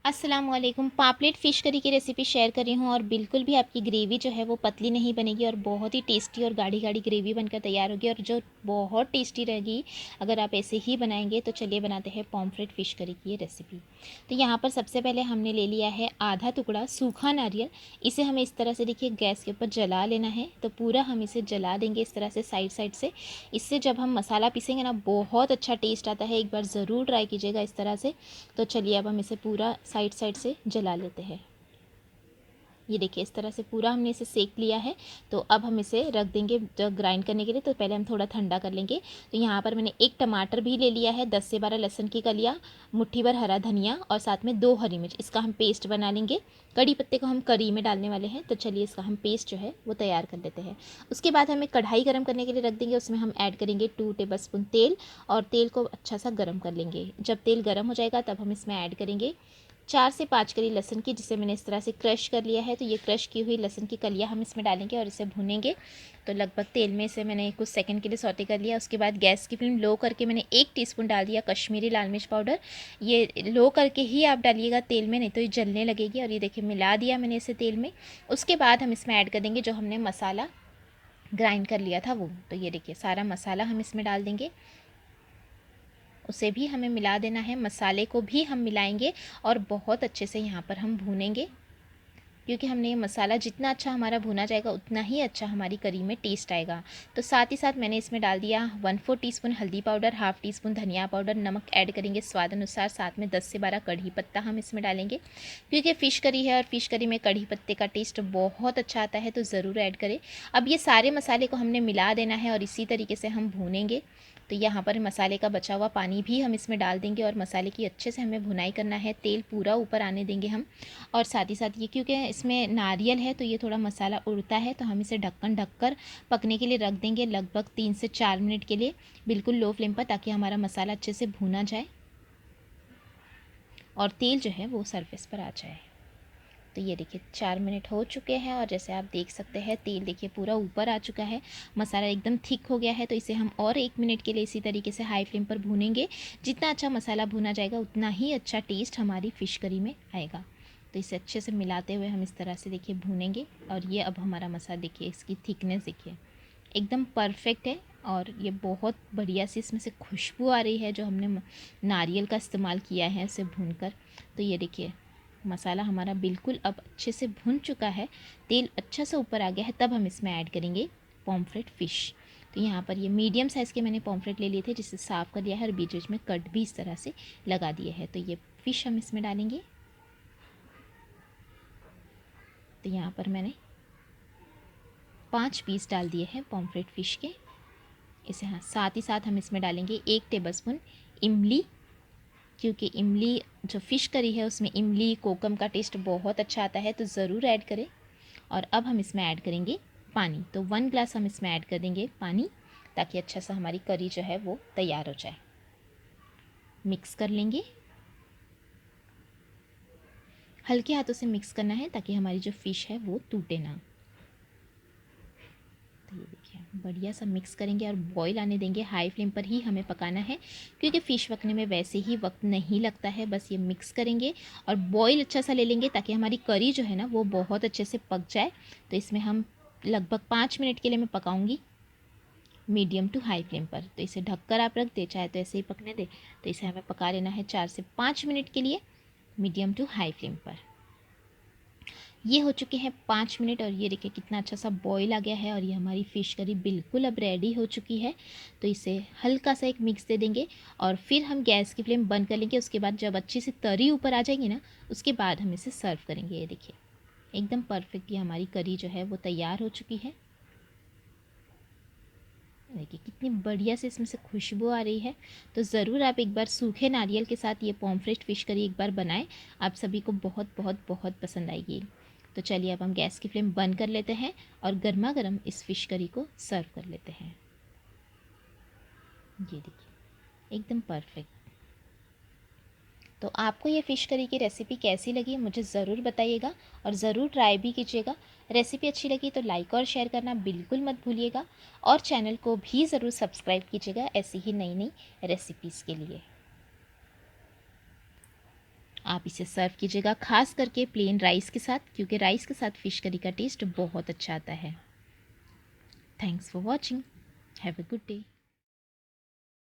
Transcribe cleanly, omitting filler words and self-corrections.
अस्सलामुअलैकुम। पापलेट fish curry की रेसिपी शेयर कर रही हूँ और बिल्कुल भी आपकी ग्रेवी जो है वो पतली नहीं बनेगी और बहुत ही टेस्टी और गाढ़ी गाढ़ी ग्रेवी बनकर तैयार होगी और जो बहुत टेस्टी रहेगी अगर आप ऐसे ही बनाएंगे। तो चलिए बनाते हैं पॉम्फ्रेट फ़िश करी की ये रेसिपी। तो यहाँ पर सबसे पहले हमने ले लिया है आधा टुकड़ा सूखा नारियल। इसे हमें इस तरह से देखिए गैस के ऊपर जला लेना है। तो पूरा हम इसे जला देंगे इस तरह से साइड साइड से। इससे जब हम मसाला पीसेंगे ना बहुत अच्छा टेस्ट आता है। एक बार ज़रूर ट्राई कीजिएगा इस तरह से। तो चलिए अब हम इसे पूरा साइड साइड से जला लेते हैं। ये देखिए इस तरह से पूरा हमने इसे सेक लिया है। तो अब हम इसे रख देंगे ग्राइंड करने के लिए। तो पहले हम थोड़ा ठंडा कर लेंगे। तो यहाँ पर मैंने एक टमाटर भी ले लिया है, 10 से 12 लहसुन की कलियाँ, मुट्ठी भर हरा धनिया और साथ में 2 हरी मिर्च। इसका हम पेस्ट बना लेंगे। कड़ी पत्ते को हम करी में डालने वाले हैं। तो चलिए इसका हम पेस्ट जो है वो तैयार कर लेते हैं। उसके बाद हमें कढ़ाई गर्म करने के लिए रख देंगे। उसमें हम ऐड करेंगे 2 टेबलस्पून तेल और तेल को अच्छा सा गर्म कर लेंगे। जब तेल गर्म हो जाएगा तब हम इसमें ऐड करेंगे 4 से 5 कली लहसुन की, जिसे मैंने इस तरह से क्रश कर लिया है। तो ये क्रश की हुई लहसुन की कलियाँ हम इसमें डालेंगे और इसे भूनेंगे। तो लगभग तेल में इसे मैंने कुछ सेकंड के लिए सौटे कर लिया। उसके बाद गैस की फ्लेम लो करके मैंने 1 टीस्पून डाल दिया कश्मीरी लाल मिर्च पाउडर। ये लो करके ही आप डालिएगा तेल में, नहीं तो ये जलने लगेगी। और ये देखिए मिला दिया मैंने इसे तेल में। उसके बाद हम इसमें ऐड कर देंगे जो हमने मसाला ग्राइंड कर लिया था वो। तो ये देखिए सारा मसाला हम इसमें डाल देंगे, उसे भी हमें मिला देना है। मसाले को भी हम मिलाएंगे और बहुत अच्छे से यहाँ पर हम भूनेंगे, क्योंकि हमने ये मसाला जितना अच्छा हमारा भुना जाएगा उतना ही अच्छा हमारी करी में टेस्ट आएगा। तो साथ ही साथ मैंने इसमें डाल दिया 1/4 टीस्पून हल्दी पाउडर, हाफ़ टीस्पून धनिया पाउडर, नमक ऐड करेंगे स्वाद अनुसार। साथ में 10 से 12 कढ़ी पत्ता हम इसमें डालेंगे, क्योंकि फ़िश करी है और फ़िश करी में कढ़ी पत्ते का टेस्ट बहुत अच्छा आता है। तो ज़रूर ऐड करें। अब ये सारे मसाले को हमने मिला देना है और इसी तरीके से हम भूनेंगे। तो यहाँ पर मसाले का बचा हुआ पानी भी हम इसमें डाल देंगे और मसाले की अच्छे से हमें भुनाई करना है। तेल पूरा ऊपर आने देंगे हम। और साथ ही साथ ये क्योंकि इसमें नारियल है तो ये थोड़ा मसाला उड़ता है, तो हम इसे ढक्कन ढककर पकने के लिए रख देंगे लगभग 3 से 4 मिनट के लिए, बिल्कुल लो फ्लेम पर, ताकि हमारा मसाला अच्छे से भुना जाए और तेल जो है वो सरफेस पर आ जाए। तो ये देखिए 4 मिनट हो चुके हैं और जैसे आप देख सकते हैं तेल देखिए पूरा ऊपर आ चुका है, मसाला एकदम थिक हो गया है। तो इसे हम और 1 मिनट के लिए इसी तरीके से हाई फ्लेम पर भूनेंगे। जितना अच्छा मसाला भुना जाएगा उतना ही अच्छा टेस्ट हमारी फ़िश करी में आएगा। तो इसे अच्छे से मिलाते हुए हम इस तरह से देखिए भूनेंगे। और ये अब हमारा मसाला देखिए, इसकी थिकनेस देखिए एकदम परफेक्ट है और ये बहुत बढ़िया सी इसमें से खुशबू आ रही है जो हमने नारियल का इस्तेमाल किया है इसे भूनकर। तो ये देखिए मसाला हमारा बिल्कुल अब अच्छे से भुन चुका है, तेल अच्छा से ऊपर आ गया है। तब हम इसमें ऐड करेंगे पॉम्फ्रेट फ़िश। तो यहाँ पर ये मीडियम साइज़ के मैंने पॉम्फ्रेट ले लिए थे, जिसे साफ़ कर लिया है और बीच बीच में कट भी इस तरह से लगा दिए है। तो ये फ़िश हम इसमें डालेंगे। तो यहाँ पर मैंने 5 पीस डाल दिए हैं पॉम्फ्रेट फ़िश के। इसे हाँ, साथ ही साथ हम इसमें डालेंगे 1 टेबलस्पून इमली, क्योंकि इमली जो फ़िश करी है उसमें इमली कोकम का टेस्ट बहुत अच्छा आता है। तो ज़रूर ऐड करें। और अब हम इसमें ऐड करेंगे पानी। तो 1 ग्लास हम इसमें ऐड कर देंगे पानी, ताकि अच्छा सा हमारी करी जो है वो तैयार हो जाए। मिक्स कर लेंगे, हल्के हाथों से मिक्स करना है ताकि हमारी जो फ़िश है वो टूटे ना। तो ये देखिए बढ़िया सा मिक्स करेंगे और बॉईल आने देंगे। हाई फ्लेम पर ही हमें पकाना है, क्योंकि फ़िश पकने में वैसे ही वक्त नहीं लगता है। बस ये मिक्स करेंगे और बॉईल अच्छा सा ले लेंगे ताकि हमारी करी जो है ना वो बहुत अच्छे से पक जाए। तो इसमें हम लगभग 5 मिनट के लिए मैं पकाऊंगी मीडियम टू हाई फ्लेम पर। तो इसे ढककर आप रख दे, चाहे तो ऐसे ही पकने दे। तो इसे हमें पका लेना है 4 से 5 मिनट के लिए मीडियम टू हाई फ्लेम पर। ये हो चुके हैं 5 मिनट और ये देखिए कितना अच्छा सा बॉईल आ गया है और ये हमारी फ़िश करी बिल्कुल अब रेडी हो चुकी है। तो इसे हल्का सा एक मिक्स दे देंगे और फिर हम गैस की फ्लेम बंद कर लेंगे। उसके बाद जब अच्छी सी तरी ऊपर आ जाएगी ना, उसके बाद हम इसे सर्व करेंगे। ये देखिए एकदम परफेक्ट ये हमारी करी जो है वो तैयार हो चुकी है। देखिए कितनी बढ़िया से इसमें से खुशबू आ रही है। तो ज़रूर आप एक बार सूखे नारियल के साथ ये पॉम्फ्रेट फ़िश करी एक बार बनाएं, आप सभी को बहुत बहुत बहुत पसंद आएगी। तो चलिए अब हम गैस की फ्लेम बंद कर लेते हैं और गर्मा गर्म इस फ़िश करी को सर्व कर लेते हैं। ये देखिए एकदम परफेक्ट। तो आपको ये फ़िश करी की रेसिपी कैसी लगी मुझे ज़रूर बताइएगा और ज़रूर ट्राई भी कीजिएगा। रेसिपी अच्छी लगी तो लाइक और शेयर करना बिल्कुल मत भूलिएगा और चैनल को भी ज़रूर सब्सक्राइब कीजिएगा ऐसी ही नई नई रेसिपीज़ के लिए। आप इसे सर्व कीजिएगा खास करके प्लेन राइस के साथ, क्योंकि राइस के साथ फ़िश करी का टेस्ट बहुत अच्छा आता है। Thanks for watching. Have a good day.